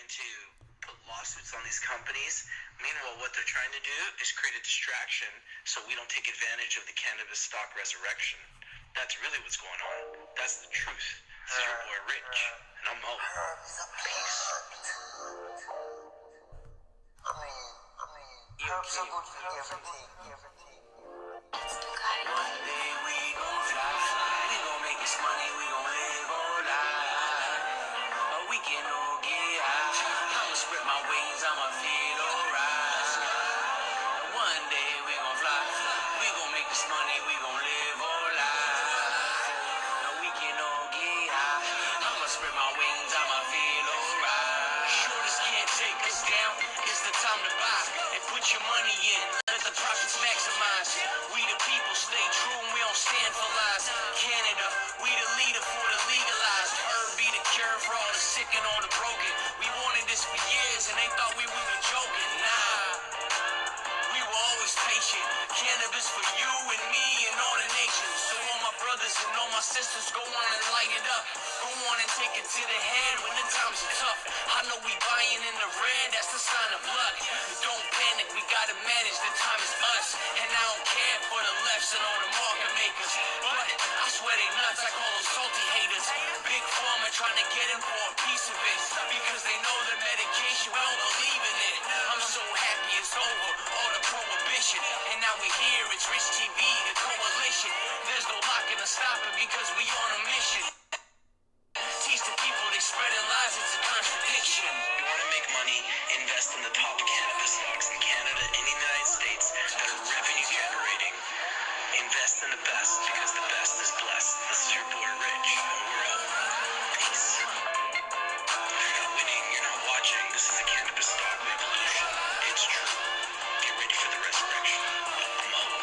to put lawsuits on these companies. Meanwhile, what they're trying to do is create a distraction so we don't take advantage of the cannabis stock resurrection. That's really what's going on. That's the truth. This is your boy Rich, and I'm Mo. Peace. Herbs are good for everything. One day we gon' fly, we gon' make this money, we gon' live all life. We can all get high, I'ma spread my wings, I'ma feel alright. One day we gon' fly, we gon' make this money, we gon' live all life. We can all get high, I'ma spread my wings, I'ma feel alright. Shortest can't take us down, it's the time to buy and put your money in. Let the profits maximize. We the people stay true and we don't stand for lies. Canada, we the leader for the legalized. Herb be the cure for all the sick and all the broken. We wanted this for years and they thought we were joking. Nah, we were always patient. Cannabis for you and me and all the nations. So all my brothers and all my sisters, go on and light it up. Go on and take it to the head when the times are tough. I know we buying in the red, that's the sign of luck. Don't panic, we gotta manage, the time is us. And I don't care for the lefts and all the market makers. But I swear they nuts, I call them salty haters. Big pharma trying to get in for a piece of it. Because they know the medication, we don't believe in it. I'm so happy it's over, all the prohibition. And now we here, it's Rich TV, the coalition. There's no locking or stopping because we on a mission. Teach the people they spreading lies, it's a contradiction. You want to make money, invest in the top cannabis stocks in Canada and the United States that are revenue generating. Invest in the best because the best is blessed. This is your boy Rich, and we're out. Peace. If you're not winning, you're not watching. This is a cannabis stock revolution. It's true. Get ready for the resurrection. I'm out.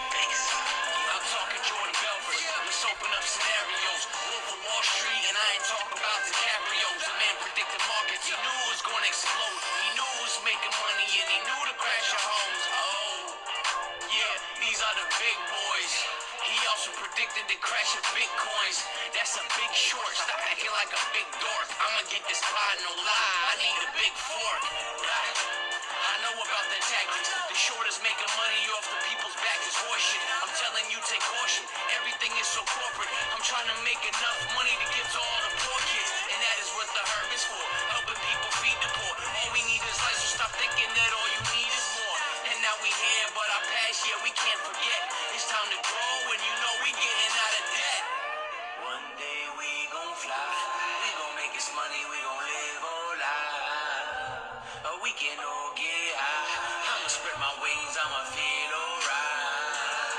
Peace. I'm talking Jordan Belfort, let's open up scenarios. Wolf of Wall Street, and I ain't talking about DiCaprio's. The man predicted markets, he knew it was gonna explode. He knew it was making money, and he knew to crash your homes. Oh, yeah, these are the big boys. He also predicted the crash of bitcoins. That's a big short, stop acting like a big dork. I'ma get this pie, no lie, I need a big fork. I know about the tactics. The shortest making money off the people's back is horseshit. I'm telling you, take caution. Everything is so corporate. I'm trying to make enough money to give to all the poor kids, and that is what the herb is for. Helping people feed the poor. All we need is life, so stop thinking that all you need is more. And now we here, but our past, yeah, we can't forget. It's time to grow, and you know we getting out of debt. One day we gon' fly. We gon' make this money. We gon' live all life. We can all get high. I'ma spread my wings. I'ma feel alright.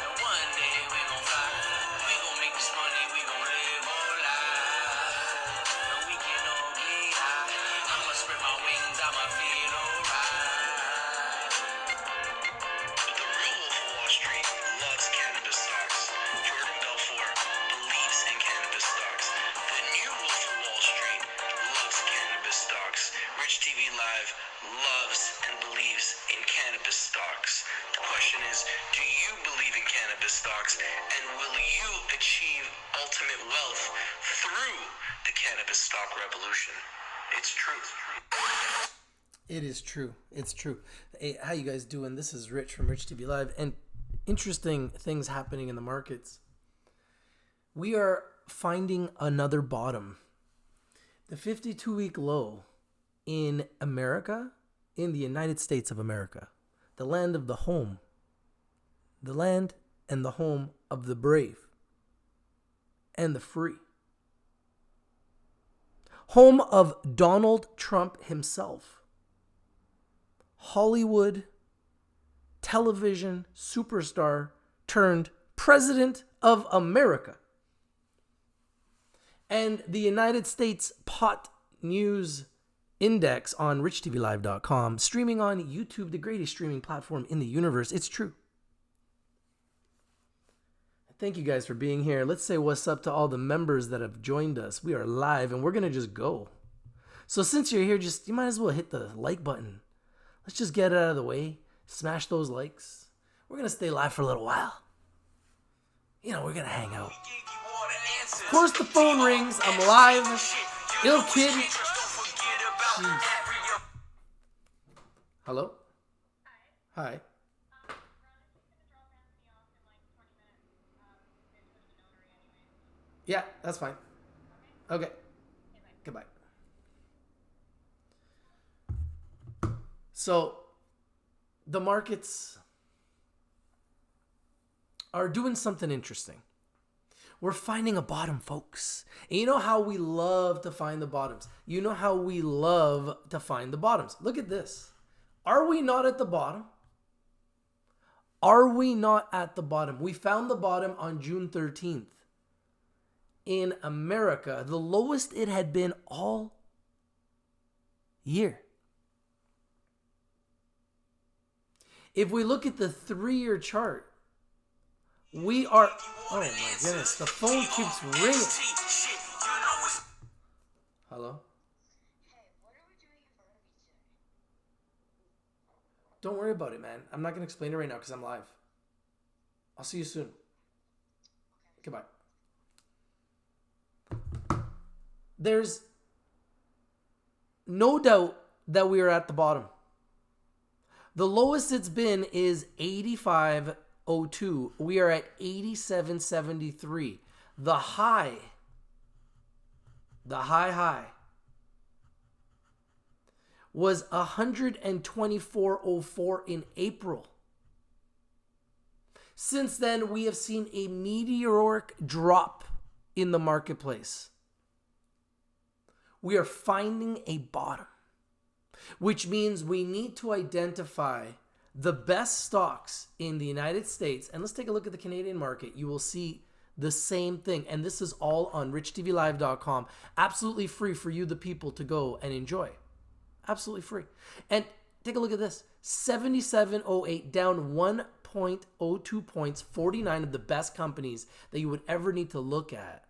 And one day we gon' fly. We gon' make this money. We gon' live all life. And we can all get high. I'ma spread my wings. I'ma feel alright. The real Wolf of Wall Street loves cannabis stocks. Jordan Belfort believes in cannabis stocks. The new Wolf of Wall Street loves cannabis stocks. Rich TV Live loves and believes in cannabis stocks. The question is, do you believe in cannabis stocks, and will you achieve ultimate wealth through the cannabis stock revolution? It's truth. It is true. It's true. Hey, how you guys doing? This is Rich from Rich TV Live, and interesting things happening in the markets. We are finding another bottom. The 52-week low in America, in the United States of America, the land of the home, the land and the home of the brave and the free, home of Donald Trump himself, Hollywood television superstar turned president of America, and the United States Pot News Index on richtvlive.com, streaming on YouTube, the greatest streaming platform in the universe. It's true. Thank you guys for being here. Let's say what's up to all the members that have joined us. We are live and we're going to just go. So since you're here, you might as well hit the like button. Let's just get it out of the way. Smash those likes. We're going to stay live for a little while. We're going to hang out. Of course, the phone rings. I'm live. Ill Kid. Jeez. Hello? Hi. Yeah, that's fine. Okay. Goodbye. So, the markets are doing something interesting. We're finding a bottom, folks. And you know how we love to find the bottoms. You know how we love to find the bottoms. Look at this. Are we not at the bottom? Are we not at the bottom? We found the bottom on June 13th. In America, the lowest it had been all year. If we look at the 3-year chart, we are... Oh my goodness, the phone keeps ringing. Hello? Don't worry about it, man. I'm not going to explain it right now because I'm live. I'll see you soon. Goodbye. There's no doubt that we are at the bottom. The lowest it's been is 85.02. We are at 87.73. The high was 124.04 in April. Since then, we have seen a meteoric drop in the marketplace. We are finding a bottom, which means we need to identify the best stocks in the United States. And let's take a look at the Canadian market. You will see the same thing. And this is all on richtvlive.com. Absolutely free for you, the people, to go and enjoy. Absolutely free. And take a look at this. 77.08, down 1.02 points, 49 of the best companies that you would ever need to look at.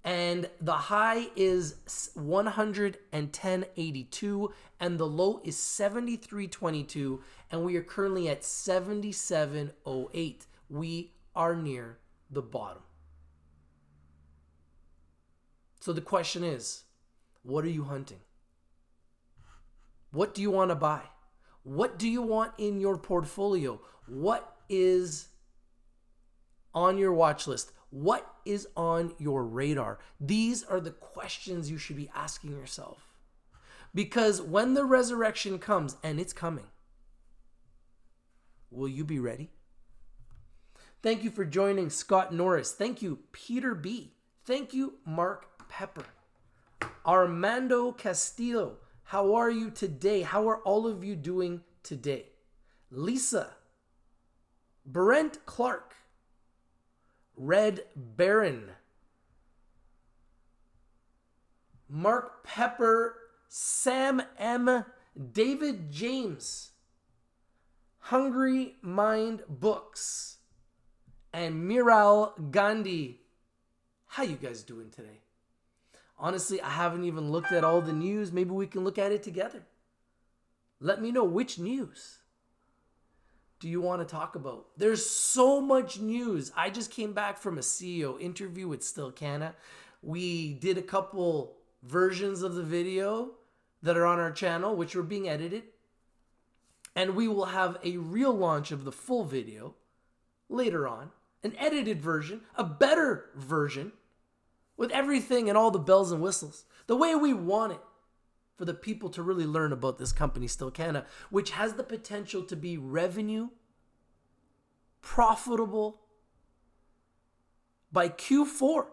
And the high is 110.82 and the low is 73.22, and we are currently at 77.08. We are near the bottom. So the question is, what are you hunting? What do you want to buy? What do you want in your portfolio? What is on your watch list? What is on your radar? These are the questions you should be asking yourself. Because when the resurrection comes, and it's coming, will you be ready? Thank you for joining Scott Norris. Thank you, Peter B. Thank you, Mark Pepper. Armando Castillo, how are you today? How are all of you doing today? Lisa. Brent Clark. Red Baron, Mark Pepper, Sam M, David James, Hungry Mind Books, and Miral Gandhi. How you guys doing today? Honestly, I haven't even looked at all the news. Maybe we can look at it together. Let me know which news do you want to talk about? There's so much news. I just came back from a CEO interview with Still Canna. We did a couple versions of the video that are on our channel, which were being edited. And we will have a real launch of the full video later on. An edited version, a better version, with everything and all the bells and whistles. The way we want it. For the people to really learn about this company, Still Canna, which has the potential to be revenue profitable by Q4.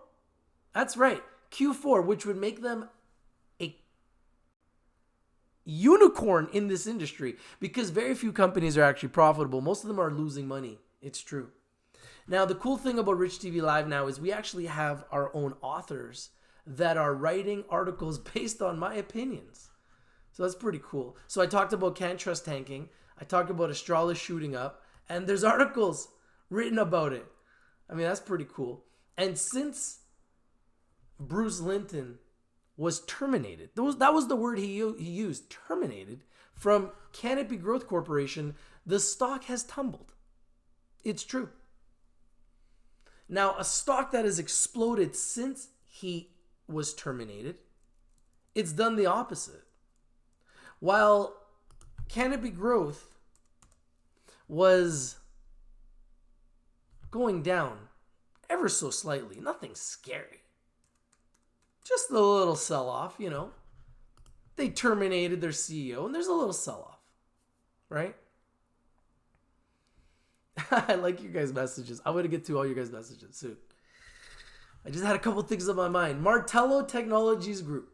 That's right, Q4, which would make them a unicorn in this industry, because very few companies are actually profitable. Most of them are losing money. It's true. Now, the cool thing about Rich TV Live now is we actually have our own authors that are writing articles based on my opinions. So that's pretty cool. So I talked about Can't Trust tanking. I talked about Astralis shooting up. And there's articles written about it. I mean, that's pretty cool. And since Bruce Linton was terminated, that was the word he used, terminated, from Canopy Growth Corporation, the stock has tumbled. It's true. Now, a stock that has exploded since he was terminated It's done the opposite. While canopy growth was going down ever so slightly, nothing scary. Just a little sell-off, you know. They terminated their CEO, and there's a little sell-off, right? I like your guys' messages. I'm going to get to all your guys' messages soon. I just had a couple things on my mind. Martello Technologies Group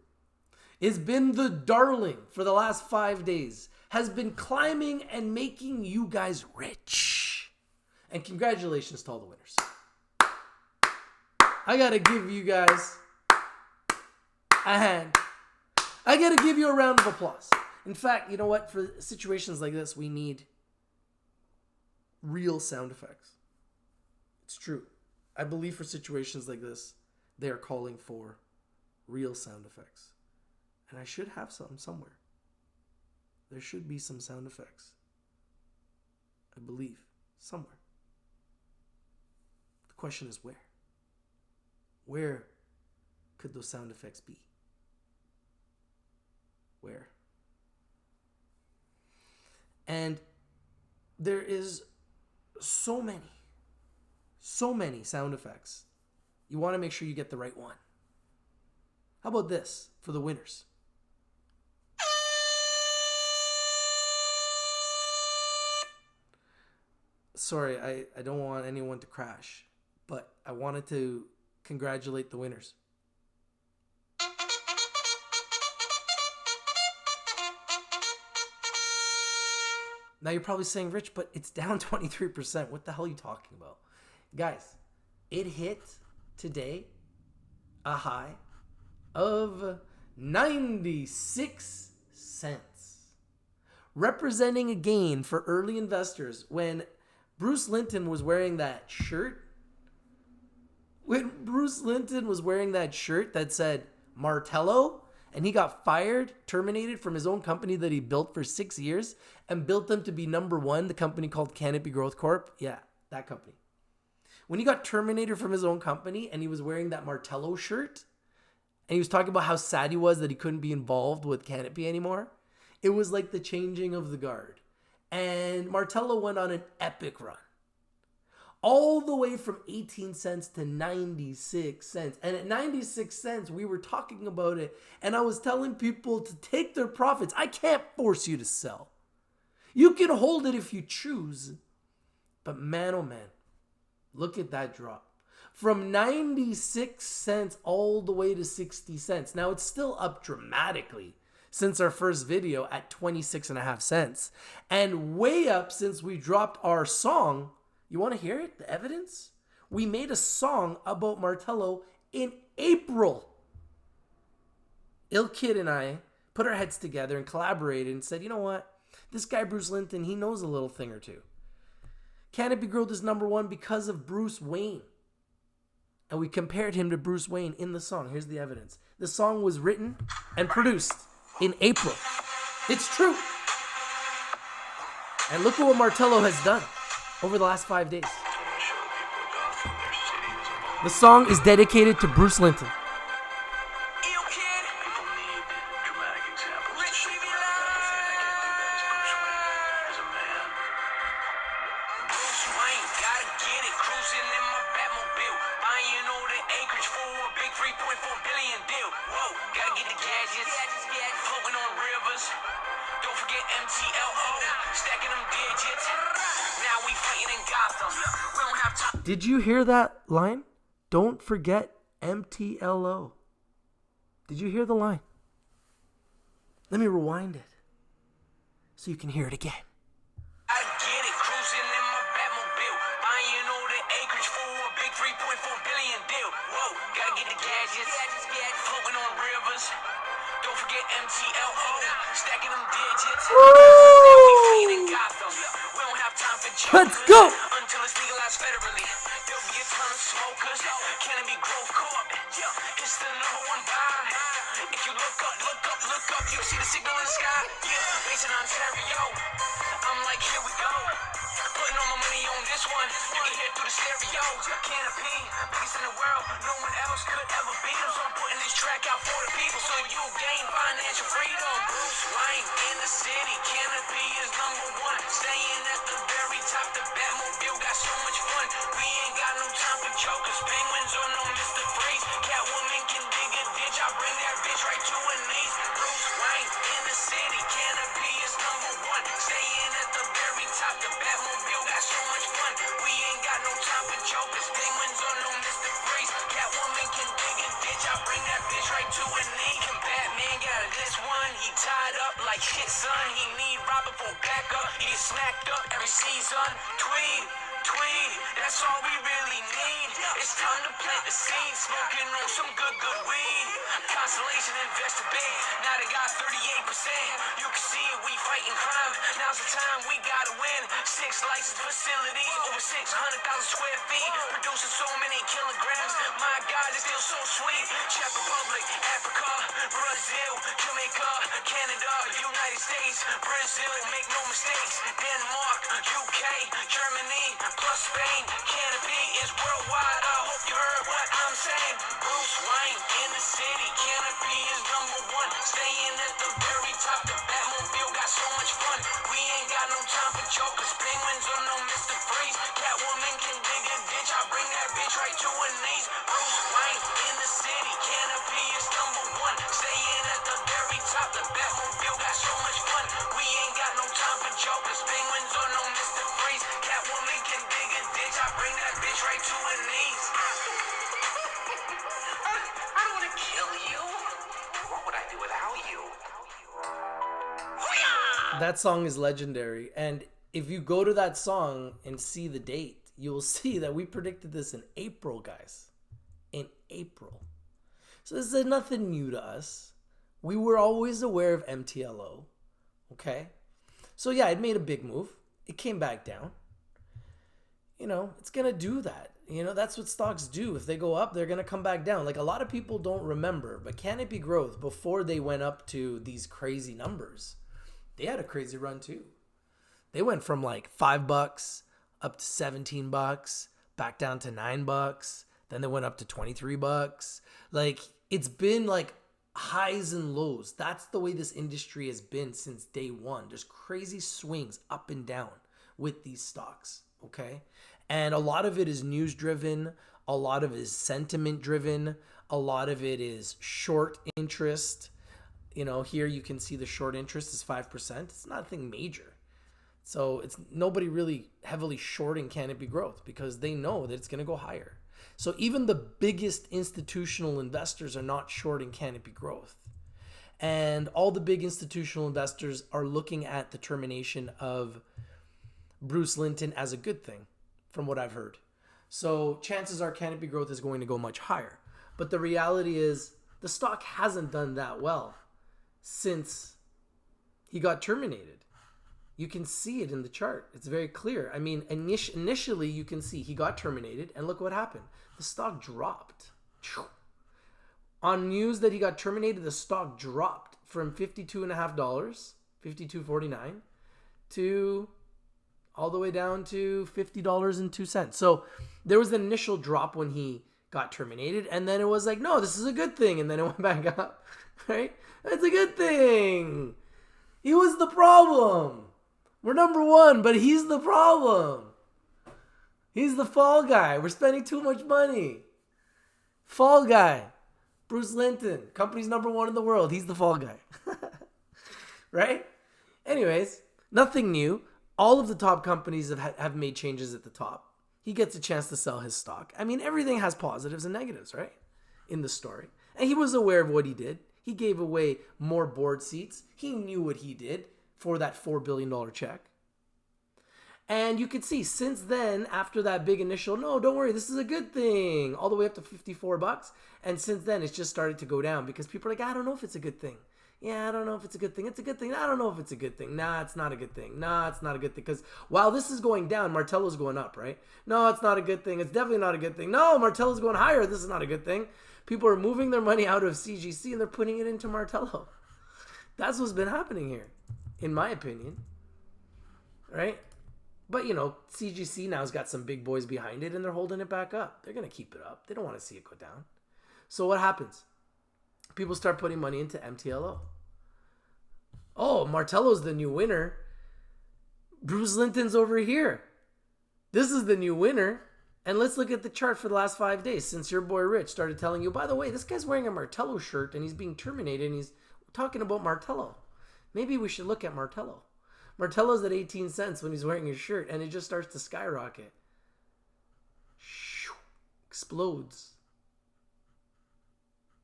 has been the darling for the last 5 days, has been climbing and making you guys rich. And congratulations to all the winners. I got to give you guys a hand. I got to give you a round of applause. In fact, you know what? For situations like this, we need real sound effects. It's true. I believe for situations like this, they are calling for real sound effects. And I should have some somewhere. There should be some sound effects. I believe. Somewhere. The question is where? Where could those sound effects be? Where? And there is so many sound effects. You want to make sure you get the right one. How about this for the winners? Sorry, I don't want anyone to crash, but I wanted to congratulate the winners. Now you're probably saying, Rich, but it's down 23%. What the hell are you talking about? Guys, it hit today a high of 96 cents, representing a gain for early investors. When Bruce Linton was wearing that shirt, that said Martello, and he got fired, terminated from his own company that he built for 6 years and built them to be number one, the company called Canopy Growth Corp. Yeah, that company. When he got terminated from his own company and he was wearing that Martello shirt and he was talking about how sad he was that he couldn't be involved with Canopy anymore, it was like the changing of the guard. And Martello went on an epic run. All the way from 18 cents to 96 cents. And at 96 cents, we were talking about it. And I was telling people to take their profits. I can't force you to sell. You can hold it if you choose. But man, oh man, look at that drop. From 96 cents all the way to 60 cents. Now, it's still up dramatically since our first video at 26.5 cents. And way up since we dropped our song. You want to hear it? The evidence? We made a song about Martello in April. Kid and I put our heads together and collaborated and said, you know what? This guy, Bruce Linton, he knows a little thing or two. Canopy Growth is number one because of Bruce Wayne. And we compared him to Bruce Wayne in the song. Here's the evidence. The song was written and produced in April. It's true. And look at what Martello has done over the last 5 days. The song is dedicated to Bruce Linton. Ill Kid. People need dramatic examples to Rich show TV what a better thing I can't do that as Bruce Wayne, as a man. Bruce Wayne, gotta get it. Cruising in my Batmobile. Buying all the acreage for a big 3.4 billion deal. Whoa, gotta get the gadgets. Floating on rivers. Don't forget MTLO. Stacking them digits. Now we fighting in Gotham. We don't have time. Did you hear that line? Don't forget MTLO. Did you hear the line? Let me rewind it so you can hear it again. I get it, cruising in my Batmobile. Buying all the acreage for a big 3.4 billion deal. Whoa, gotta get the gadgets. Floating on rivers. Don't forget MTLO. Stacking them digits. Now we fighting in Gotham. We don't have time for Let's jokers. go. Until it's legalized federally. There'll be a ton of smokers. Canopy Growth Corp. It's the number one buy. If you look up, you'll see the signal in the sky. Yeah, based in Ontario. I'm like, here we go. Putting all my money on this one. You can hear through the stereo. Canopy, biggest in the world. No one else could ever beat us. I'm putting this track out for the people so you gain financial freedom. Bruce Wayne in the city, Canopy is number one. Staying at the very top, the Batmobile got so much fun. We ain't got no time for jokers, penguins or no Mr. Freeze. Catwoman can dig a ditch, I bring that bitch right to her knees. Bruce Wayne in the city, Canopy is number one. Staying at the very top, the Batmobile got so much fun. We ain't got no time for jokers, penguins or no Mr. Freeze. Catwoman can dig a ditch, I bring that bitch right to her knee. And Batman got this one, he tied up like shit, son. He need Robin for backup, he get smacked up every season. Tweed, that's all we really need. It's time to plant the seed, smoking on some good weed. Constellation invested big, now they got 38%. You can see it, we fighting crime. Now's the time, we gotta win. 6 licensed facilities, over 600,000 square feet, producing so many kilograms. My God, it's still so sweet. Czech Republic, Africa, Brazil, Jamaica, Canada, United States, Brazil, make no mistakes. Denmark, UK, Germany, plus Spain. Canopy is worldwide. I hope you heard what I'm saying. Bruce Wayne in the city. Canopy is number one. Staying at the very top. The Batmobile got so much fun. We ain't got no time for jokers, penguins or no Mr. Freeze. Catwoman can dig a ditch. I bring that bitch right to her knees. Bruce Wayne in the city. Canopy is number one. Staying at the very top. The Batmobile got so much fun. We ain't got no time for jokers, penguins or no Mr. Freeze. Catwoman can dig a ditch. I bring that bitch right to her knees. I don't want to kill you. What would I do without you? That song is legendary. And if you go to that song and see the date, you will see that we predicted this in April, guys. In April. So this is nothing new to us. We were always aware of MTLO. Okay? So yeah, it made a big move. It came back down. You know, it's going to do that. You know, that's what stocks do. If they go up, they're going to come back down. Like, a lot of people don't remember, but Canopy Growth, before they went up to these crazy numbers, they had a crazy run too. They went from like $5 up to $17, back down to $9. Then they went up to $23. Like, it's been like highs and lows. That's the way this industry has been since day one. There's crazy swings up and down with these stocks, okay? And a lot of it is news driven. A lot of it is sentiment driven. A lot of it is short interest. You know, here you can see the short interest is 5%. It's nothing major. So it's nobody really heavily shorting Canopy Growth because they know that it's going to go higher. So even the biggest institutional investors are not shorting Canopy Growth. And all the big institutional investors are looking at the termination of Bruce Linton as a good thing, from what I've heard. So chances are Canopy Growth is going to go much higher. But the reality is the stock hasn't done that well since he got terminated. You can see it in the chart. It's very clear. I mean, initially you can see he got terminated, and look what happened. The stock dropped. On news that he got terminated, the stock dropped from $52.50, $52.49, to all the way down to $50.02. So there was an initial drop when he got terminated, and then it was like, no, this is a good thing, and then it went back up, right? It's a good thing. He was the problem. We're number one, but he's the problem. He's the fall guy. We're spending too much money. Fall guy. Bruce Linton. Company's number one in the world. He's the fall guy. Right? Anyways, nothing new. All of the top companies have made changes at the top. He gets a chance to sell his stock. I mean, everything has positives and negatives, right? In the story. And he was aware of what he did. He gave away more board seats. He knew what he did for that $4 billion check. And you could see since then, after that big initial, no, don't worry, this is a good thing, all the way up to $54. And since then, it's just started to go down because people are like, I don't know if it's a good thing. Yeah, I don't know if it's a good thing. It's a good thing. I don't know if it's a good thing. Nah, it's not a good thing. Nah, it's not a good thing. Because while this is going down, Martello's going up, right? No, it's not a good thing. It's definitely not a good thing. No, Martello's going higher. This is not a good thing. People are moving their money out of CGC and they're putting it into Martello. That's what's been happening here, in my opinion. Right? But, you know, CGC now's got some big boys behind it and they're holding it back up. They're going to keep it up. They don't want to see it go down. So what happens? people start putting money into MTLO. Oh, Martello's the new winner. Bruce Linton's over here. This is the new winner. And let's look at the chart for the last 5 days since your boy Rich started telling you, by the way, this guy's wearing a Martello shirt and he's being terminated and he's talking about Martello. Maybe we should look at Martello. Martello's at 18 cents when he's wearing his shirt and it just starts to skyrocket. Explodes.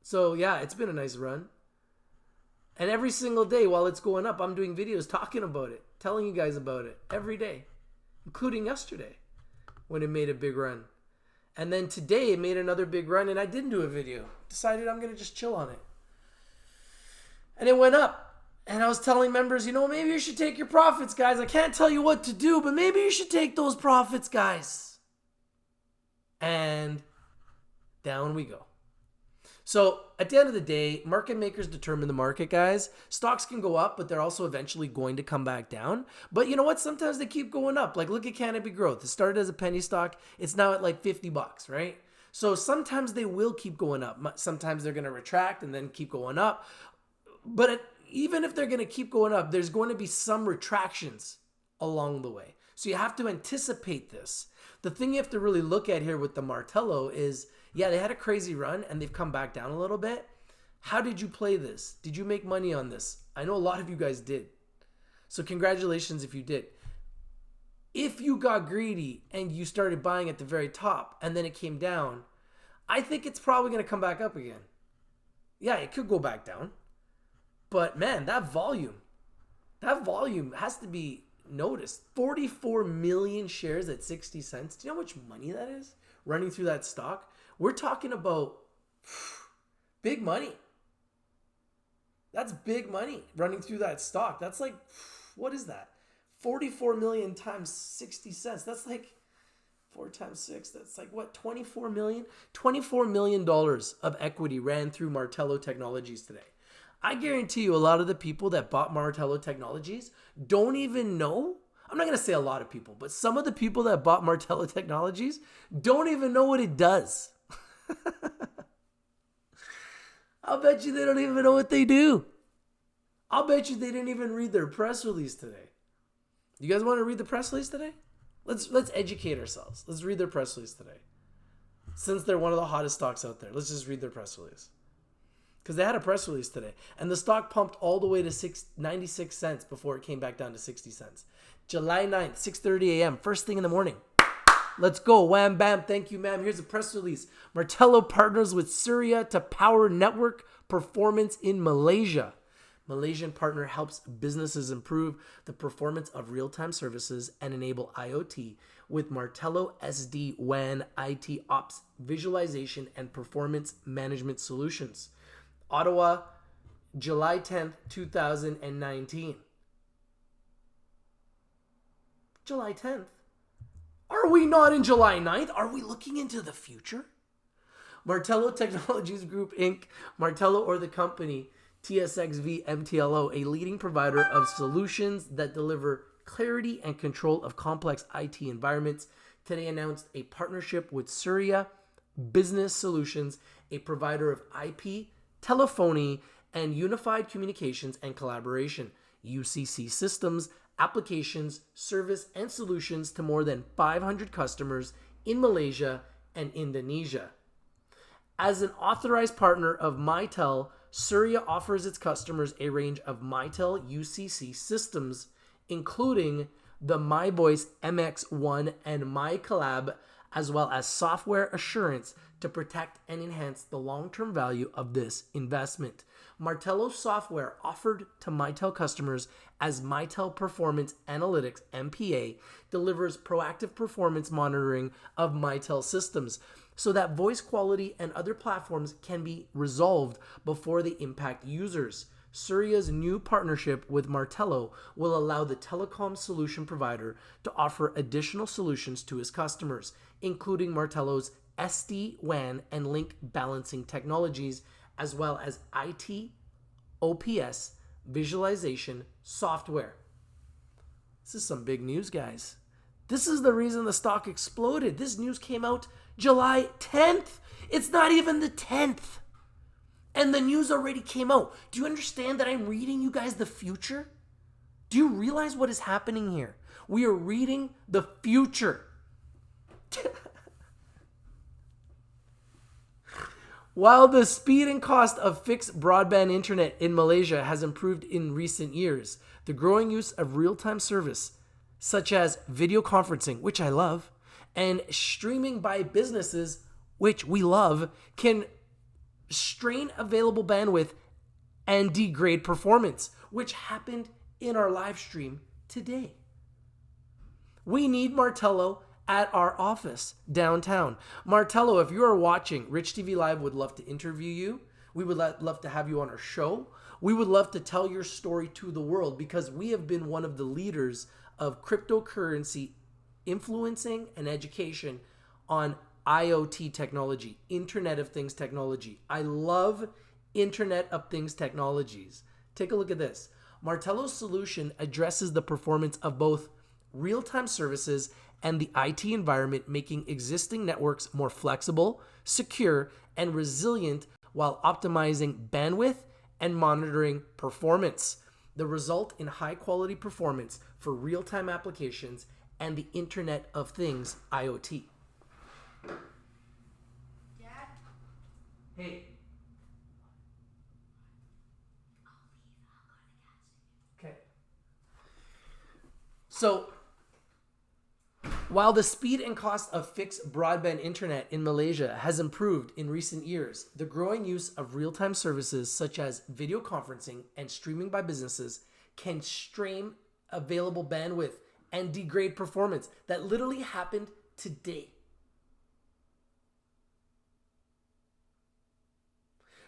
So yeah, it's been a nice run. And every single day while it's going up, I'm doing videos talking about it, telling you guys about it every day, including yesterday when it made a big run. And then today it made another big run and I didn't do a video. Decided I'm going to just chill on it. And it went up. And I was telling members, maybe you should take your profits, guys. I can't tell you what to do, but maybe you should take those profits, guys. And down we go. So at the end of the day, market makers determine the market, guys. Stocks can go up, but they're also eventually going to come back down. But you know what? Sometimes they keep going up. Like look at Canopy Growth. It started as a penny stock. It's now at like $50, right? So sometimes they will keep going up. Sometimes they're going to retract and then keep going up. But even if they're going to keep going up, there's going to be some retractions along the way. So you have to anticipate this. The thing you have to really look at here with the Martello is, yeah, they had a crazy run and they've come back down a little bit. How did you play this? Did you make money on this? I know a lot of you guys did. So congratulations if you did. If you got greedy and you started buying at the very top and then it came down, I think it's probably going to come back up again. Yeah, it could go back down. But man, that volume has to be noticed. 44 million shares at 60 cents. Do you know how much money that is running through that stock? We're talking about big money. That's big money running through that stock. That's like, what is that? 44 million times 60 cents. That's like 4 times 6. That's like what? 24 million? $24 million of equity ran through Martello Technologies today. I guarantee you a lot of the people that bought Martello Technologies don't even know. I'm not going to say a lot of people, but some of the people that bought Martello Technologies don't even know what it does. I'll bet you they don't even know what they do. I'll bet you they didn't even read their press release today. You guys want to read the press release today? Let's educate ourselves. Let's read their press release today. Since they're one of the hottest stocks out there, let's just read their press release. Because they had a press release today. And the stock pumped all the way to 96 cents before it came back down to 60 cents. July 9th, 6:30 a.m. First thing in the morning. Let's go. Wham, bam. Thank you, ma'am. Here's a press release. Martello partners with Surya to power network performance in Malaysia. Malaysian partner helps businesses improve the performance of real-time services and enable IoT with Martello SD-WAN IT Ops visualization and performance management solutions. Ottawa, July 10th, 2019. July 10th. Are we not in July 9th? Are we looking into the future? Martello Technologies Group, Inc., Martello or the company, TSXV MTLO, a leading provider of solutions that deliver clarity and control of complex IT environments, today announced a partnership with Surya Business Solutions, a provider of IP, telephony, and unified communications and collaboration, UCC systems, applications, service, and solutions to more than 500 customers in Malaysia and Indonesia. As an authorized partner of Mitel, Surya offers its customers a range of Mitel UCC systems, including the MyVoice MX1 and MyCollab, as well as software assurance to protect and enhance the long-term value of this investment. Martello software offered to Mitel customers as Mitel Performance Analytics MPA delivers proactive performance monitoring of Mitel systems so that voice quality and other platforms can be resolved before they impact users. Surya's new partnership with Martello will allow the telecom solution provider to offer additional solutions to his customers, including Martello's SD-WAN and link balancing technologies, as well as IT, OPS, visualization software. This is some big news, guys. This is the reason the stock exploded. This news came out July 10th. It's not even the 10th. And the news already came out. Do you understand that I'm reading you guys the future? Do you realize what is happening here? We are reading the future. While the speed and cost of fixed broadband internet in Malaysia has improved in recent years, the growing use of real-time service, such as video conferencing, which I love, and streaming by businesses, which we love, can strain available bandwidth and degrade performance, which happened in our live stream today. We need Martello at our office downtown. Martello, if you are watching, Rich TV Live would love to interview you. We would love to have you on our show. We would love to tell your story to the world because we have been one of the leaders of cryptocurrency influencing and education on IoT technology, Internet of Things technology. I love Internet of Things technologies. Take a look at this. Martello's solution addresses the performance of both real-time services and the IT environment, making existing networks more flexible, secure, and resilient while optimizing bandwidth and monitoring performance. The result in high-quality performance for real-time applications and the Internet of Things, IoT. Dad? Hey. Okay. So, while the speed and cost of fixed broadband internet in Malaysia has improved in recent years, the growing use of real-time services such as video conferencing and streaming by businesses can strain available bandwidth and degrade performance. That literally happened today.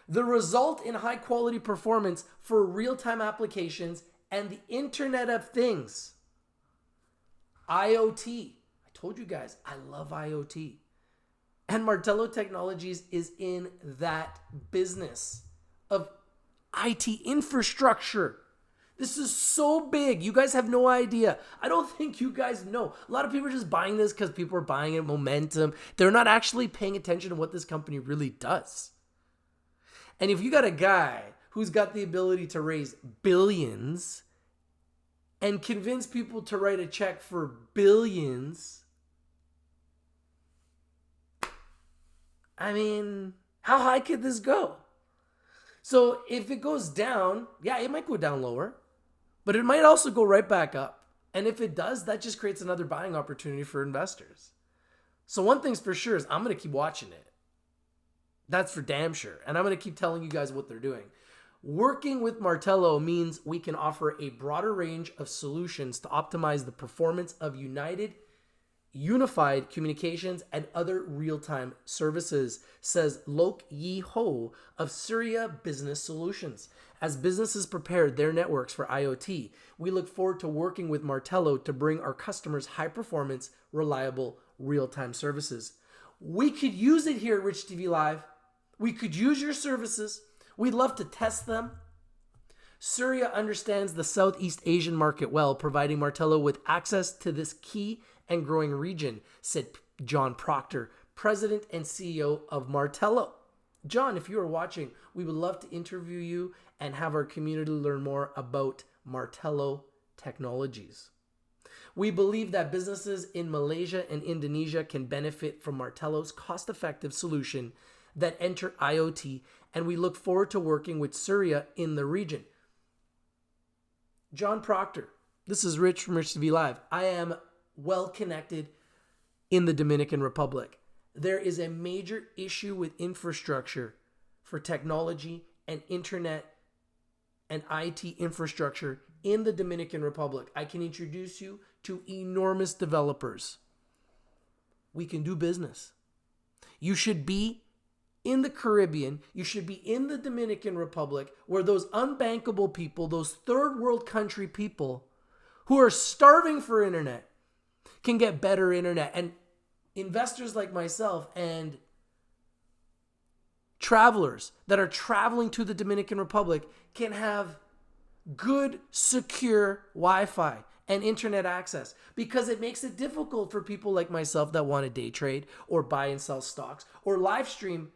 The result in high-quality performance for real-time applications and the Internet of Things, IoT. I told you guys, I love IoT. And Martello Technologies is in that business of IT infrastructure. This is so big. You guys have no idea. I don't think you guys know. A lot of people are just buying this because people are buying it, momentum. They're not actually paying attention to what this company really does. And if you got a guy who's got the ability to raise billions and convince people to write a check for billions, I mean, how high could this go? So if it goes down, yeah, it might go down lower, but it might also go right back up. And if it does, that just creates another buying opportunity for investors. So one thing's for sure is I'm going to keep watching it. That's for damn sure. And I'm going to keep telling you guys what they're doing. Working with Martello means we can offer a broader range of solutions to optimize the performance of unified communications and other real-time services, says Lok Yi Ho of Surya Business Solutions. As businesses prepare their networks for IoT, we look forward to working with Martello to bring our customers high-performance, reliable, real-time services. We could use it here at Rich TV Live. We could use your services. We'd love to test them. Surya understands the Southeast Asian market well, providing Martello with access to this key and growing region, said John Proctor, President and CEO of Martello. John, if you are watching, we would love to interview you and have our community learn more about Martello Technologies. We believe that businesses in Malaysia and Indonesia can benefit from Martello's cost-effective solution that enter IoT, and we look forward to working with Surya in the region. John Proctor, this is Rich from Rich TV Live. I am well connected in the Dominican Republic. There is a major issue with infrastructure for technology and internet and IT infrastructure in the Dominican Republic. I can introduce you to enormous developers. We can do business. You should be in the Caribbean, you should be in the Dominican Republic, where those unbankable people, those third world country people who are starving for internet can get better internet. And investors like myself and travelers that are traveling to the Dominican Republic can have good, secure Wi-Fi and internet access, because it makes it difficult for people like myself that want to day trade or buy and sell stocks or live stream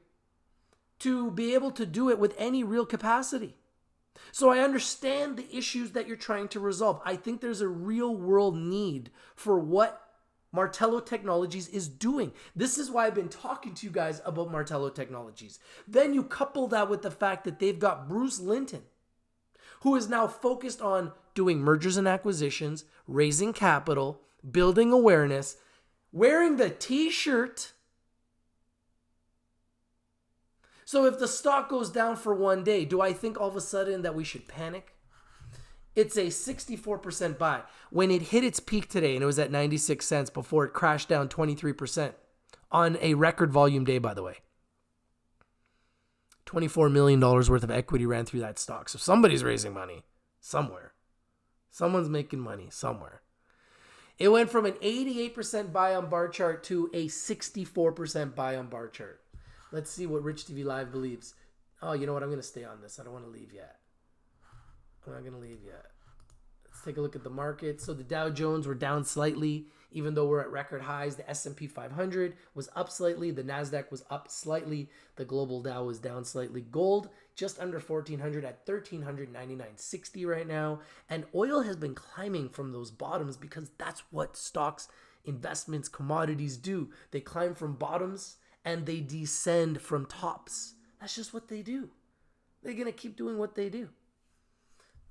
to be able to do it with any real capacity. So I understand the issues that you're trying to resolve. I think there's a real world need for what Martello Technologies is doing. This is why I've been talking to you guys about Martello Technologies. Then you couple that with the fact that they've got Bruce Linton, who is now focused on doing mergers and acquisitions, raising capital, building awareness, wearing the t-shirt. So if the stock goes down for one day, do I think all of a sudden that we should panic? It's a 64% buy. When it hit its peak today, and it was at 96 cents before it crashed down 23% on a record volume day, by the way. $24 million worth of equity ran through that stock. So somebody's raising money somewhere. Someone's making money somewhere. It went from an 88% buy on bar chart to a 64% buy on bar chart. Let's see what Rich TV Live believes. Oh, you know what? I'm going to stay on this. I don't want to leave yet. I'm not going to leave yet. Let's take a look at the market. So the Dow Jones were down slightly, even though we're at record highs. The S&P 500 was up slightly. The NASDAQ was up slightly. The global Dow was down slightly. Gold just under 1,400 at 1,399.60 right now. And oil has been climbing from those bottoms because that's what stocks, investments, commodities do. They climb from bottoms and they descend from tops. That's just what they do. They're going to keep doing what they do.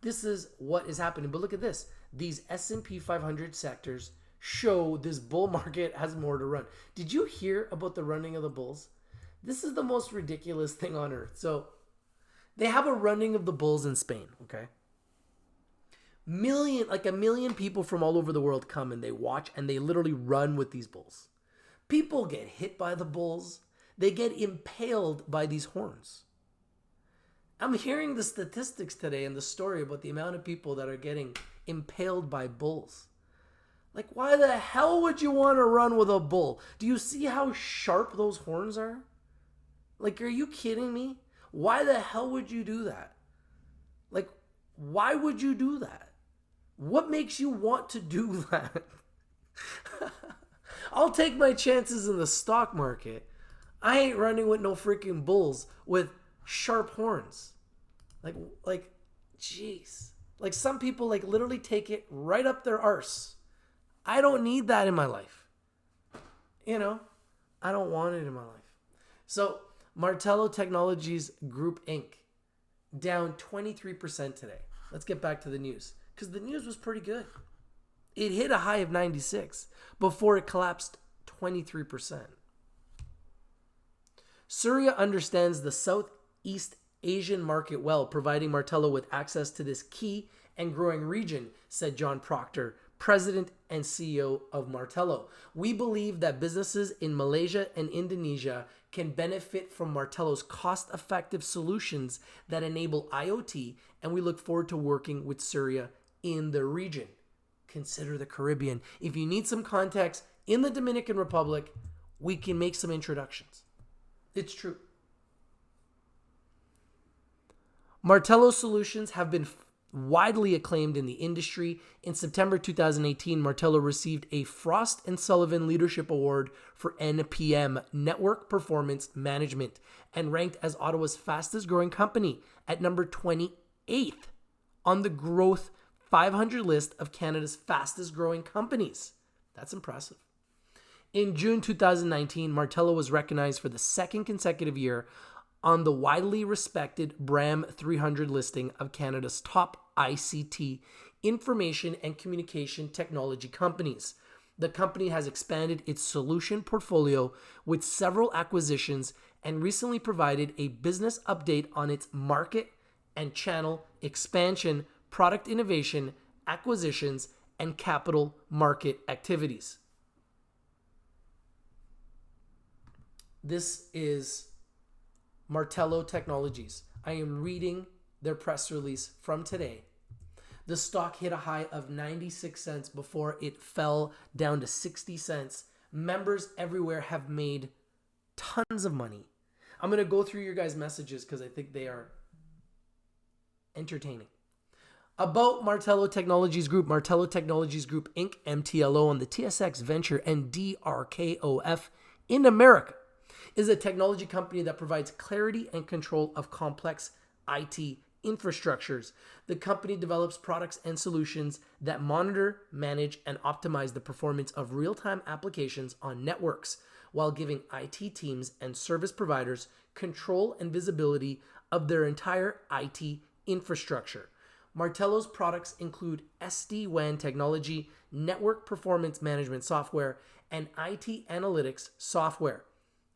This is what is happening. But look at this. These S&P 500 sectors show this bull market has more to run. Did you hear about the running of the bulls? This is the most ridiculous thing on earth. So they have a running of the bulls in Spain, okay? A million people from all over the world come and they watch and they literally run with these bulls. People get hit by the bulls. They get impaled by these horns. I'm hearing the statistics today and the story about the amount of people that are getting impaled by bulls. Like, why the hell would you want to run with a bull? Do you see how sharp those horns are? Like, are you kidding me? Why the hell would you do that? Like, why would you do that? What makes you want to do that? I'll take my chances in the stock market. I ain't running with no freaking bulls with sharp horns. Like, jeez. Like, some people, like, literally take it right up their arse. I don't need that in my life. You know, I don't want it in my life. So, Martello Technologies Group Inc. down 23% today. Let's get back to the news, because the news was pretty good. It hit a high of 96 before it collapsed 23%. Surya understands the Southeast Asian market well, providing Martello with access to this key and growing region, said John Proctor, President and CEO of Martello. We believe that businesses in Malaysia and Indonesia can benefit from Martello's cost-effective solutions that enable IoT, and we look forward to working with Surya in the region. Consider the Caribbean. If you need some context, in the Dominican Republic, we can make some introductions. It's true. Martello solutions have been widely acclaimed in the industry. In September 2018, Martello received a Frost & Sullivan Leadership Award for NPM, Network Performance Management, and ranked as Ottawa's fastest growing company at number 28th on the Growth 500 list of Canada's fastest growing companies. That's impressive. In June 2019, Martello was recognized for the second consecutive year on the widely respected BRAM 300 listing of Canada's top ICT, information and communication technology companies. The company has expanded its solution portfolio with several acquisitions and recently provided a business update on its market and channel expansion, product innovation, acquisitions, and capital market activities. This is Martello Technologies. I am reading their press release from today. The stock hit a high of 96 cents before it fell down to 60 cents. Members everywhere have made tons of money. I'm going to go through your guys' messages because I think they are entertaining. About Martello Technologies Group, Martello Technologies Group Inc., MTLO on the TSX Venture and DRKOF in America. is a technology company that provides clarity and control of complex IT infrastructures. The company develops products and solutions that monitor, manage, and optimize the performance of real-time applications on networks while giving IT teams and service providers control and visibility of their entire IT infrastructure. Martello's products include SD-WAN technology, network performance management software, and IT analytics software.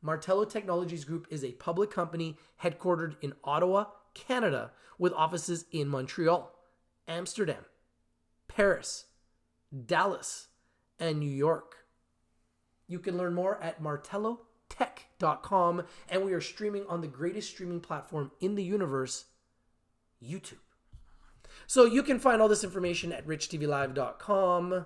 Martello Technologies Group is a public company headquartered in Ottawa, Canada, with offices in Montreal, Amsterdam, Paris, Dallas, and New York. You can learn more at martellotech.com, and we are streaming on the greatest streaming platform in the universe, YouTube. So you can find all this information at richtvlive.com.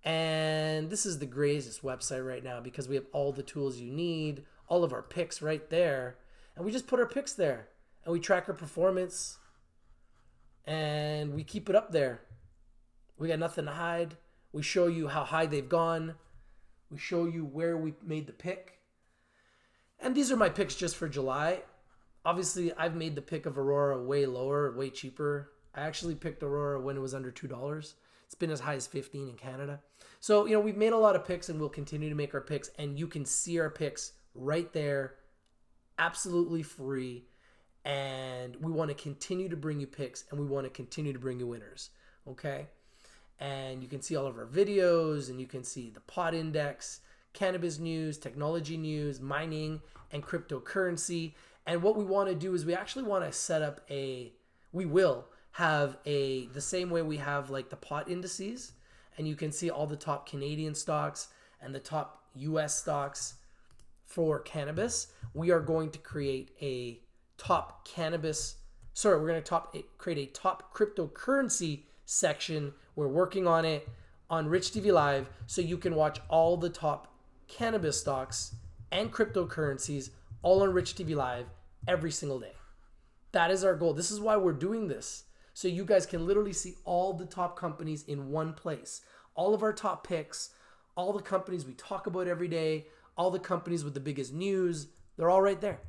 And this is the greatest website right now because we have all the tools you need, all of our picks right there. And we just put our picks there. And we track our performance. And we keep it up there. We got nothing to hide. We show you how high they've gone. We show you where we made the pick. And these are my picks just for July. Obviously, I've made the pick of Aurora way lower, way cheaper. I actually picked Aurora when it was under $2. It's been as high as 15 in Canada. So, we've made a lot of picks and we'll continue to make our picks. And you can see our picks right there, absolutely free. And we want to continue to bring you picks and we want to continue to bring you winners. Okay? And you can see all of our videos and you can see the pot index, cannabis news, technology news, mining, and cryptocurrency. And what we want to do is we actually want to set up we will have the same way we have like the pot indices, and you can see all the top Canadian stocks and the top US stocks for cannabis. We are going to create a top create a top cryptocurrency section. We're working on it on Rich TV Live, so you can watch all the top cannabis stocks and cryptocurrencies all on Rich TV Live every single day. That is our goal. This is why we're doing this. So you guys can literally see all the top companies in one place. All of our top picks, all the companies we talk about every day, all the companies with the biggest news, they're all right there,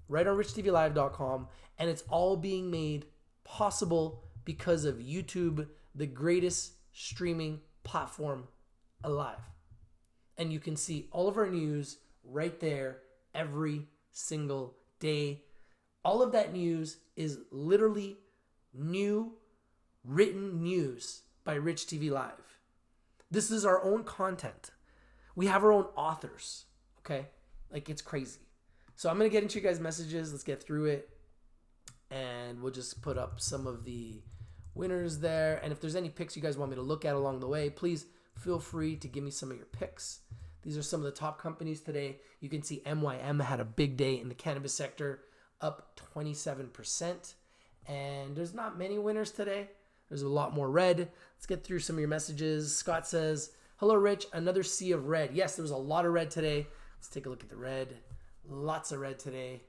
right on richtvlive.com. And it's all being made possible because of YouTube, the greatest streaming platform alive. And you can see all of our news right there every single day. All of that news is literally new written news by Rich TV Live. This is our own content. We have our own authors, okay? Like, it's crazy. So I'm going to get into you guys' messages. Let's get through it. And we'll just put up some of the winners there. And if there's any picks you guys want me to look at along the way, please feel free to give me some of your picks. These are some of the top companies today. You can see MYM had a big day in the cannabis sector, up 27%. And there's not many winners today. There's a lot more red. Let's get through some of your messages. Scott says, hello, Rich. Another sea of red. Yes, there was a lot of red today. Let's take a look at the red. Lots of red today.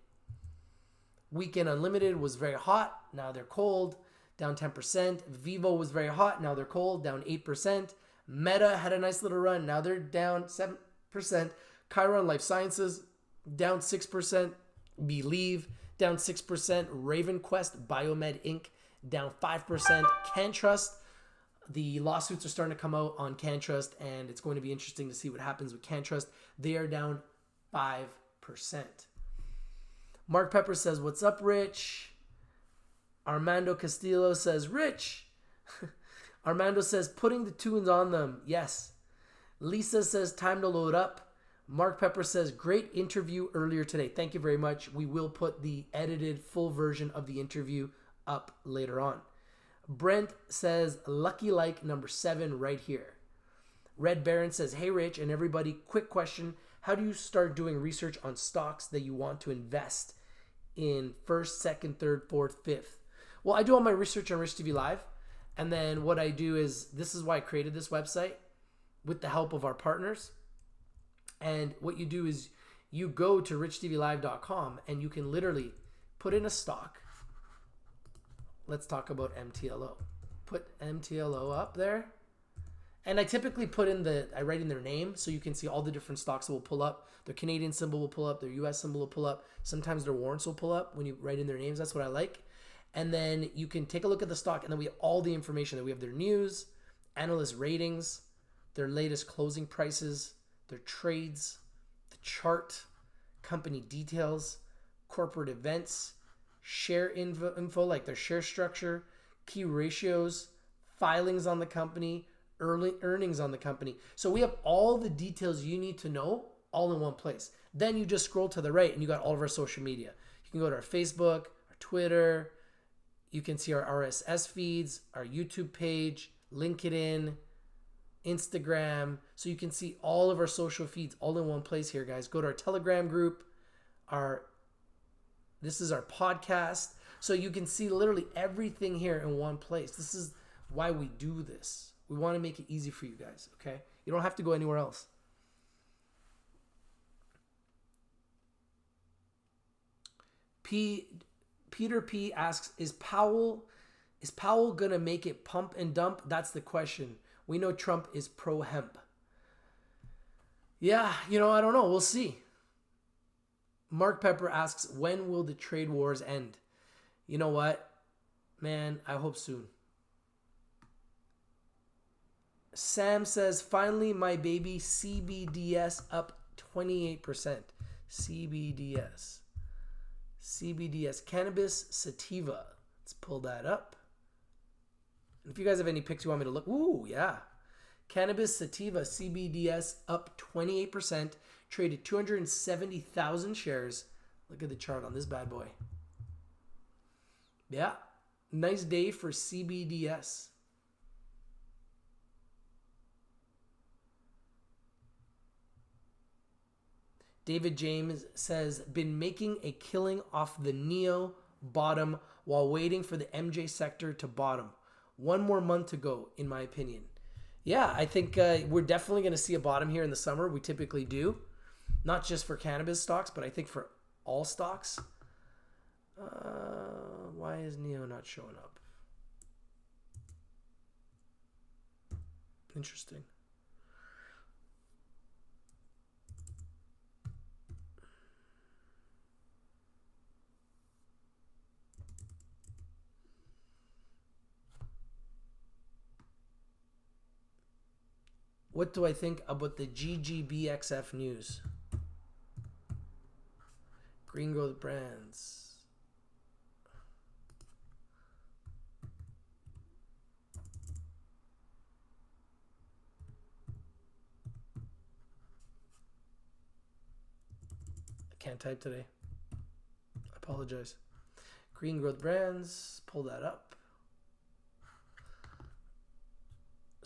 Weekend Unlimited was very hot. Now they're cold, down 10%. Vivo was very hot. Now they're cold, down 8%. Meta had a nice little run. Now they're down 7%. Chiron Life Sciences, down 6%. Believe, down 6%. RavenQuest Biomed Inc., down 5%. CanTrust, the lawsuits are starting to come out on CanTrust, and it's going to be interesting to see what happens with CanTrust. They are down 5%. Mark Pepper says, what's up, Rich? Armando Castillo says, Rich. Armando says, putting the tunes on them. Yes. Lisa says, time to load up. Mark Pepper says, great interview earlier today. Thank you very much. We will put the edited full version of the interview up later on. Brent says, lucky like number 7 right here. Red Baron says, hey, Rich and everybody, quick question. How do you start doing research on stocks that you want to invest in first, second, third, fourth, fifth? Well, I do all my research on Rich TV Live. And then what I do is, this is why I created this website with the help of our partners. And what you do is you go to richtvlive.com and you can literally put in a stock. Let's talk about MTLO. Put MTLO up there. And I typically I write in their name so you can see all the different stocks that will pull up. Their Canadian symbol will pull up, their US symbol will pull up. Sometimes their warrants will pull up when you write in their names. That's what I like. And then you can take a look at the stock, and then we have all the information. That we have their news, analyst ratings, their latest closing prices, their trades, the chart, company details, corporate events, share info like their share structure, key ratios, filings on the company, early earnings on the company. So we have all the details you need to know all in one place. Then you just scroll to the right and you got all of our social media. You can go to our Facebook, our Twitter. You can see our RSS feeds, our YouTube page, LinkedIn, Instagram. So you can see all of our social feeds all in one place here, guys. Go to our Telegram group. This is our podcast. So you can see literally everything here in one place. This is why we do this. We want to make it easy for you guys, okay? You don't have to go anywhere else. Peter P asks, is Powell gonna make it pump and dump? That's the question. We know Trump is pro hemp. Yeah, I don't know. We'll see. Mark Pepper asks, when will the trade wars end? You know what? Man, I hope soon. Sam says, finally, my baby CBDS up 28%. CBDS, cannabis sativa. Let's pull that up. If you guys have any picks you want me to look, ooh, yeah. Cannabis sativa, CBDS up 28%, traded 270,000 shares. Look at the chart on this bad boy. Yeah, nice day for CBDS. David James says, been making a killing off the NEO bottom while waiting for the MJ sector to bottom. One more month to go, in my opinion. Yeah, I think we're definitely going to see a bottom here in the summer. We typically do. Not just for cannabis stocks, but I think for all stocks. Why is NEO not showing up? Interesting. What do I think about the GGBXF news? Green Growth Brands. I can't type today. I apologize. Green Growth Brands. Pull that up.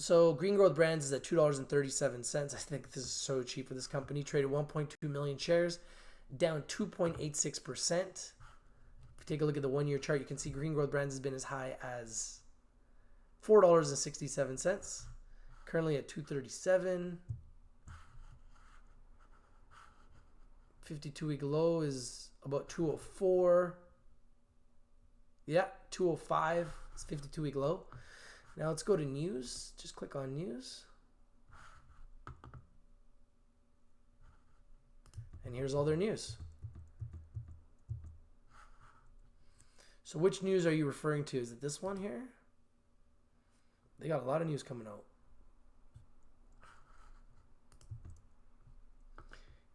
So Green Growth Brands is at $2.37. I think this is so cheap for this company. Traded 1.2 million shares, down 2.86%. If you take a look at the one-year chart, you can see Green Growth Brands has been as high as $4.67. Currently at $2.37. 52-week low is about $2.04. Yeah, $2.05. It's 52-week low. Now let's go to news. Just click on news. And here's all their news. So which news are you referring to? Is it this one here? They got a lot of news coming out.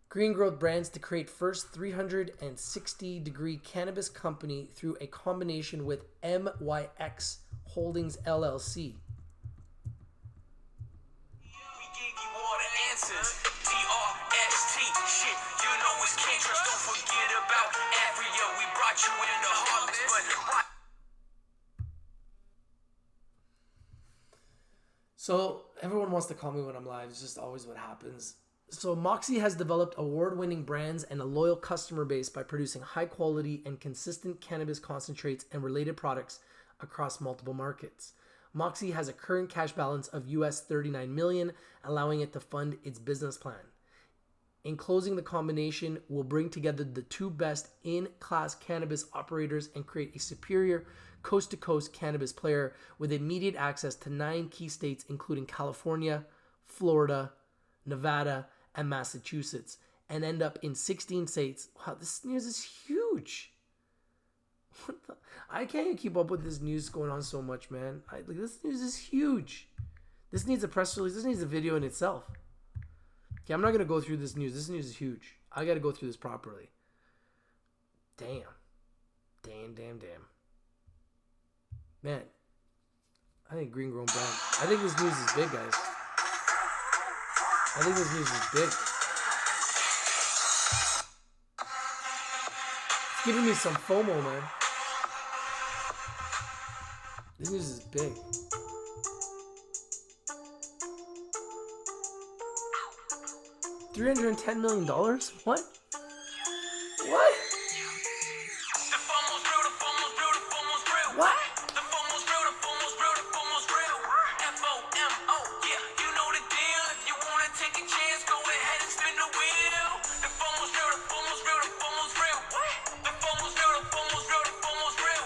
Green Growth Brands to create first 360-degree cannabis company through a combination with MYX Holdings LLC. We gave you all the answers. DRST, shit, you know it's can't trust. Don't forget about Avria. We brought you in the harvest, but So everyone wants to call me when I'm live. It's just always what happens. So Moxie has developed award-winning brands and a loyal customer base by producing high-quality and consistent cannabis concentrates and related products across multiple markets. Moxie has a current cash balance of US $39 million, allowing it to fund its business plan. In closing, the combination will bring together the two best in-class cannabis operators and create a superior coast-to-coast cannabis player with immediate access to 9 key states, including California, Florida, Nevada, and Massachusetts, and end up in 16 states. Wow, this news is huge. I can't even keep up with this news going on so much, man. This news is huge. This needs a press release. This needs a video in itself. Okay, I'm not going to go through this news. This news is huge. I got to go through this properly. Damn. Man, I think Green Grown Brand. I think this news is big, guys. I think this news is big. It's giving me some FOMO, man. This news is big. $310 million? What? What? The FOMO's real, the FOMO's real, the FOMO's real. What? The FOMO's real, the FOMO's real, the FOMO's real. FOMO, yeah, you know the deal. If you wanna take a chance, go ahead and spin the wheel. The FOMO's real, the FOMO's real, the FOMO's real. The FOMO's real, the FOMO's real, the FOMO's real.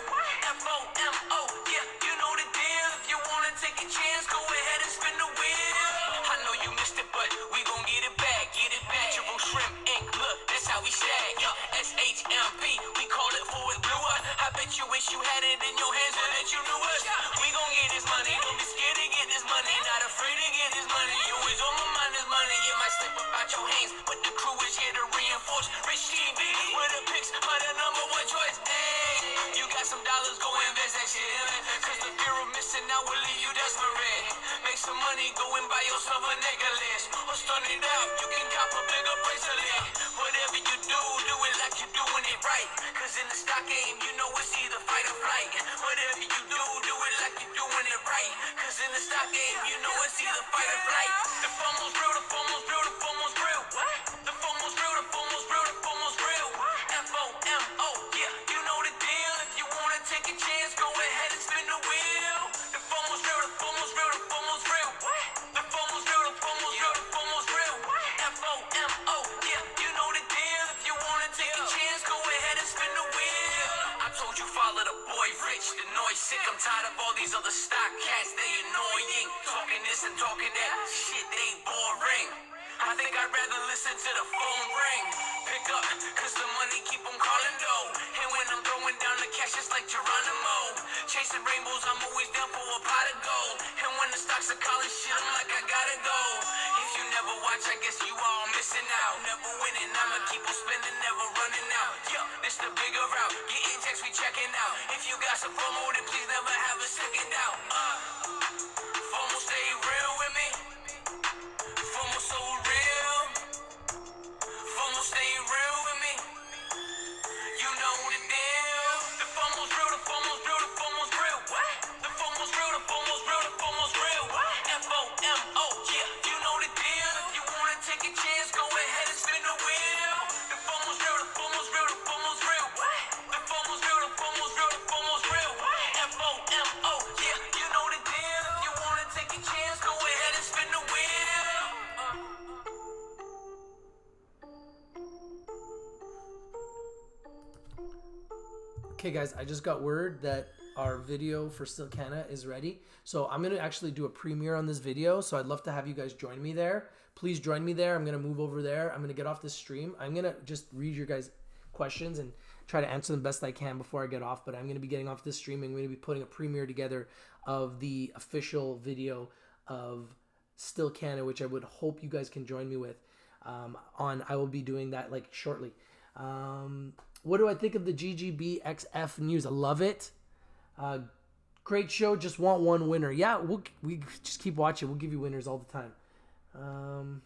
FOMO, yeah, you know the deal. If you wanna take a chance, go ahead and spin the wheel. I know you missed it, but we gon' get it back, get it back. Natural shrimp ink, look, that's how we shag. SHMP, we call it forward blew up. I bet you wish you had it in your hands so that you knew us. We gon' get this money, don't be scared to get this money. Not afraid to get this money, you always on my mind is money. It might slip up out your hands, but the crew is here to reinforce. Rich TV, with the picks, are the number one choice. Hey, you got some dollars, go invest that shit. Cause the fear of missing out will leave you desperate. Make some money, go and buy yourself a necklace. Or stun it out, you can cop a bigger bracelet. Whatever you do it like you're doing it right. Cause in the stock game, you know it's either fight or flight. Whatever you do it like you're doing it right. Cause in the stock game, you know it's either fight or flight. The FOMO's real, the FOMO's real, the FOMO's real. The FOMO's real, the FOMO's real, the FOMO's real. FOMO, yeah, you know the deal. If you wanna take a chance, go ahead and spin the wheel. The FOMO's real, the FOMO's real, the FOMO's real. The FOMO's real, the FOMO's real, the FOMO's real. FOMO, yeah, you know the deal. If you wanna take a chance, go ahead and spin the wheel. I told you follow the boy Rich, the noise sick. I'm tired of all these other stock cats, they annoying. Talking this and talking that, shit, they boring. I think I'd rather listen to the phone ring. Pick up, cause the money keep on calling though. And when I'm throwing down the cash, it's like Geronimo. Chasing rainbows, I'm always down for a pot of gold. And when the stocks are calling shit, I'm like, I gotta go. If you never watch, I guess you all missing out. Never winning, I'ma keep on spending, never running out. Yeah, this the bigger route. Getting checks, we checking out. If you got some FOMO, then please never have a second doubt. FOMO stay real with me. FOMO so real. FOMO stay real with me. You know the deal. The FOMO's real, the FOMO's real, the FOMO's real. The FOMO's real, the FOMO's real, the FOMO's real. FOMO, yeah, you know the deal. If you wanna take a chance, go ahead and spin the wheel. The FOMO's real, the FOMO's real, the FOMO's real. The FOMO's real, the FOMO's real, the FOMO's real. FOMO, yeah, you know the deal. If you wanna take a chance, go ahead and spin the wheel. Okay, guys, I just got word that our video for Still Canna is ready. So I'm going to actually do a premiere on this video. So I'd love to have you guys join me there. Please join me there. I'm going to move over there. I'm going to get off this stream. I'm going to just read your guys' questions and try to answer them best I can before I get off. But I'm going to be getting off this stream. I'm going to be putting a premiere together of the official video of Still Canna, which I would hope you guys can join me with. I will be doing that like shortly. What do I think of the GGBXF news? I love it. Great show. Just want one winner. Yeah, we just keep watching. We'll give you winners all the time.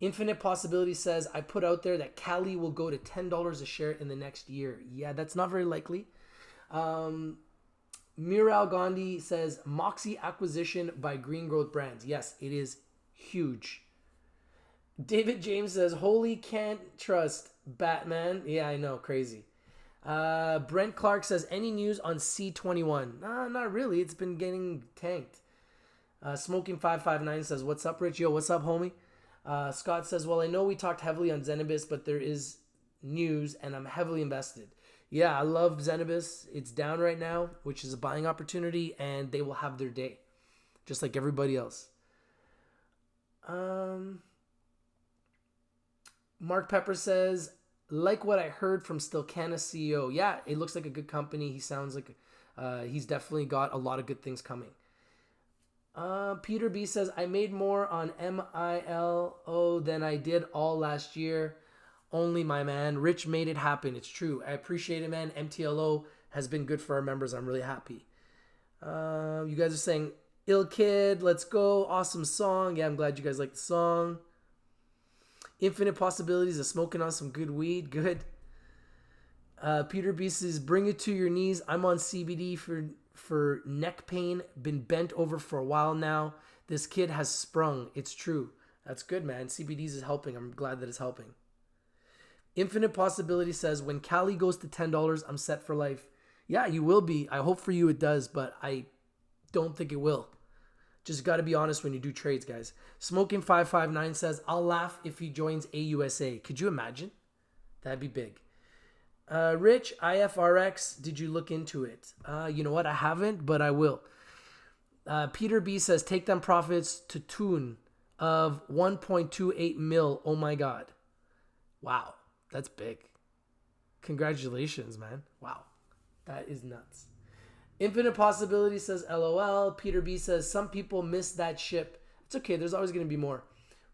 Infinite Possibility says, I put out there that Cali will go to $10 a share in the next year. Yeah, that's not very likely. Miral Gandhi says, Moxie acquisition by Green Growth Brands. Yes, it is huge. David James says, holy can't trust Batman. Yeah, I know, crazy. Brent Clark says, any news on C21? Not really. It's been getting tanked. Smoking559 says, what's up, Rich? Yo, what's up, homie? Scott says, well, I know we talked heavily on Zenibus, but there is news and I'm heavily invested. Yeah, I love Zenibus. It's down right now, which is a buying opportunity, and they will have their day, just like everybody else. Mark Pepper says, like what I heard from Stilcana CEO. Yeah, it looks like a good company. He sounds like he's definitely got a lot of good things coming. Peter B says, I made more on MILO than I did all last year. Only my man. Rich made it happen. It's true. I appreciate it, man. MTLO has been good for our members. I'm really happy. You guys are saying, Ill Kid, let's go. Awesome song. Yeah, I'm glad you guys like the song. Infinite Possibilities of smoking on some good weed. Good. Peter B says, bring it to your knees. I'm on CBD for neck pain. Been bent over for a while now. This kid has sprung. It's true. That's good, man. CBDs is helping. I'm glad that it's helping. Infinite Possibility says, when Cali goes to $10, I'm set for life. Yeah, you will be. I hope for you it does, but I don't think it will. Just got to be honest when you do trades, guys. Smoking559 says, I'll laugh if he joins AUSA. Could you imagine? That'd be big. Rich, IFRX, did you look into it? You know what? I haven't, but I will. Peter B says, take them profits to tune of 1.28 mil. Oh my God. Wow. That's big. Congratulations, man. Wow. That is nuts. Infinite Possibility says, LOL. Peter B says, some people miss that ship. It's okay. There's always going to be more.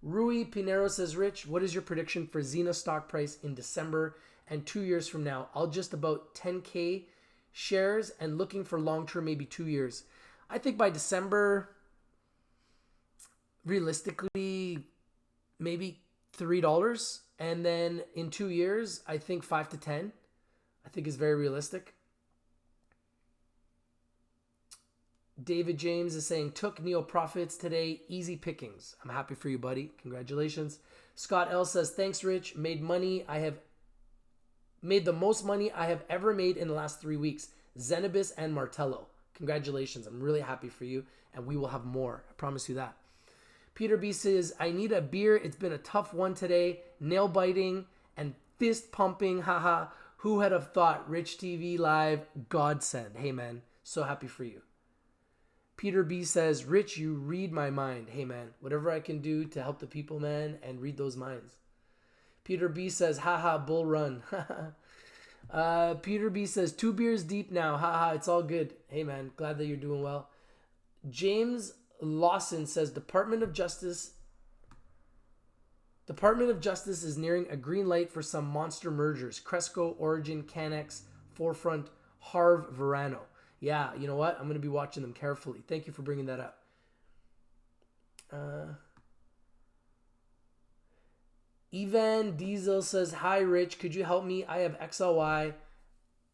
Rui Pinero says, Rich, what is your prediction for Xena stock price in December and 2 years from now? I'll just about 10K shares and looking for long-term, maybe 2 years. I think by December, realistically, maybe $3. And then in 2 years, I think 5 to 10. I think is very realistic. David James is saying, took Neo profits today. Easy pickings. I'm happy for you, buddy. Congratulations. Scott L says, thanks, Rich. Made the most money I have ever made in the last 3 weeks. Zenibus and Martello. Congratulations. I'm really happy for you. And we will have more. I promise you that. Peter B says, I need a beer. It's been a tough one today. Nail biting and fist pumping. Haha. Who had have thought? Rich TV Live. Godsend. Hey, man. So happy for you. Peter B says, Rich, you read my mind. Hey, man. Whatever I can do to help the people, man, and read those minds. Peter B says, haha, bull run. Peter B says, 2 beers deep now. Haha, it's all good. Hey, man. Glad that you're doing well. James Lawson says, Department of Justice is nearing a green light for some monster mergers. Cresco, Origin, Canex, Forefront, Harv, Verano. Yeah, you know what? I'm going to be watching them carefully. Thank you for bringing that up. Evan Diesel says, hi, Rich. Could you help me? I have XLY,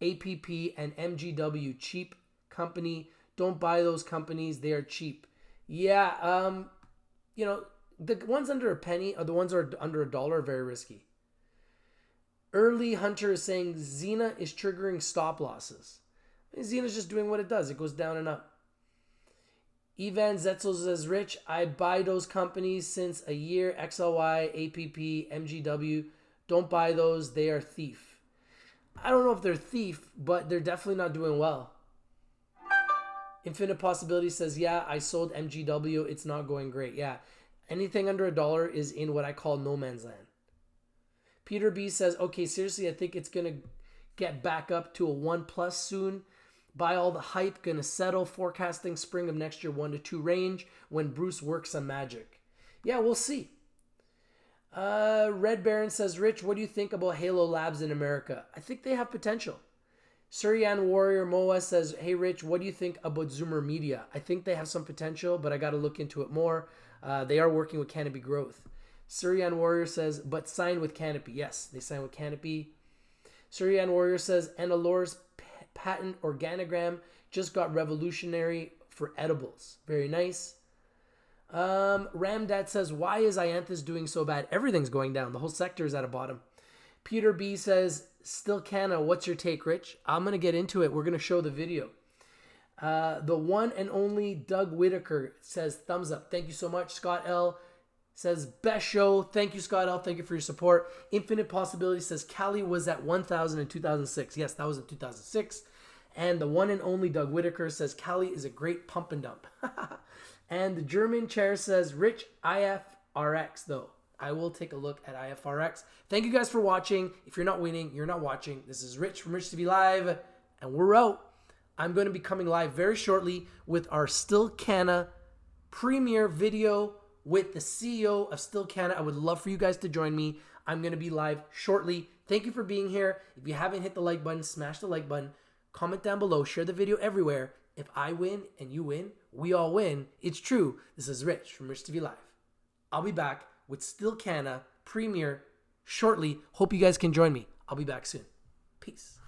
APP, and MGW. Cheap company. Don't buy those companies. They are cheap. Yeah, you know, the ones under a penny or the ones that are under $1 are very risky. Early Hunter is saying Xena is triggering stop losses. Xena's just doing what it does. It goes down and up. Ivan Zetzel says, Rich, I buy those companies since a year. XLY, APP, MGW. Don't buy those. They are thief. I don't know if they're thief, but they're definitely not doing well. Infinite Possibility says, yeah, I sold MGW. It's not going great. Yeah. Anything under $1 is in what I call no man's land. Peter B says, okay, seriously, I think it's going to get back up to a 1+ soon. Buy all the hype, going to settle. Forecasting spring of next year, 1 to 2 range when Bruce works some magic. Yeah, we'll see. Red Baron says, Rich, what do you think about Halo Labs in America? I think they have potential. Suryan Warrior Moa says, hey, Rich, what do you think about Zoomer Media? I think they have some potential, but I got to look into it more. They are working with Canopy Growth. Suryan Warrior says, but sign with Canopy. Yes, they sign with Canopy. Suryan Warrior says, Analore's patent organogram just got revolutionary for edibles. Very nice. Ramdad says, why is Ianthus doing so bad? Everything's going down. The whole sector is at a bottom. Peter B says, still Canna, what's your take, Rich? I'm going to get into it. We're going to show the video. The one and only Doug Whitaker says, thumbs up. Thank you so much. Scott L. says, best show. Thank you, Scott L. Thank you for your support. Infinite Possibility says, Cali was at 1,000 in 2006. Yes, that was in 2006. And the one and only Doug Whitaker says, Cali is a great pump and dump. And the German chair says, Rich IFRX, though. I will take a look at IFRX. Thank you guys for watching. If you're not winning, you're not watching. This is Rich from Rich TV Live, and we're out. I'm going to be coming live very shortly with our Still Canna premiere video with the CEO of Still Canna. I would love for you guys to join me. I'm going to be live shortly. Thank you for being here. If you haven't hit the like button, smash the like button. Comment down below. Share the video everywhere. If I win and you win, we all win. It's true. This is Rich from Rich TV Live. I'll be back with Still Canna premiere shortly. Hope you guys can join me. I'll be back soon. Peace.